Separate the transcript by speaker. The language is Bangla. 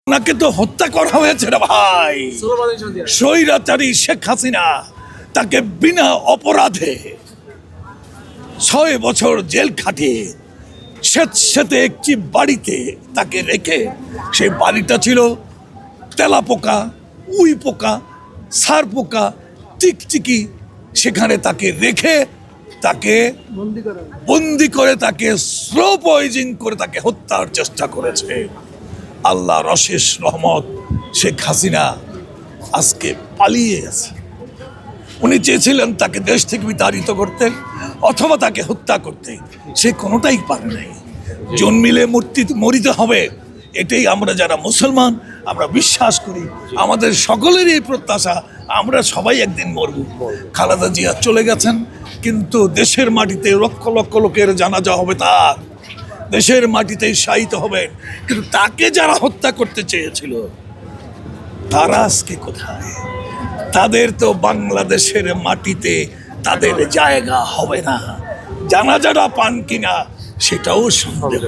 Speaker 1: ওনাকে তো হত্যা করা হয়েছে রে ভাই। স্বৈরাচারী শেখ হাসিনা তাকে বিনা অপরাধে 6 বছর জেল খাটিয়ে স্বেচ্ছাতে একটি বাড়িতে তাকে রেখে, সেই বাড়িটা ছিল তেলাপোকা, উই পোকা, সার পোকা, টিকটিকি, সেখানে তাকে রেখে তাকে বন্দি করে তাকে স্লো পয়জন করে তাকে হত্যার চেষ্টা করেছে। আল্লাহর অশেষ রহমত, শেখ হাসিনা আজকে পালিয়ে গেছে। উনি চেয়েছিলেন তাকে দেশ থেকে বিতাড়িত করতে অথবা তাকে হত্যা করতে, সে কোনোটাই পারে নাই। জন্মিলে মরিতে হবে, এটাই আমরা যারা মুসলমান আমরা বিশ্বাস করি। আমাদের সকলেরই এই প্রত্যাশা, আমরা সবাই একদিন মরব। খালেদা জিয়া চলে গেছেন, কিন্তু দেশের মাটিতে লক্ষ লক্ষ লোকের জানাজা হবে, তার দেশের মাটিতেই শায়িত হবে। কিন্তু তাকে যারা হত্যা করতে চেয়েছিল তারা আজকে কোথায়? তাদের তো বাংলাদেশের মাটিতে তাদের জায়গা হবে না। জানাজাটা পান কিনা সেটাও সন্দেহ।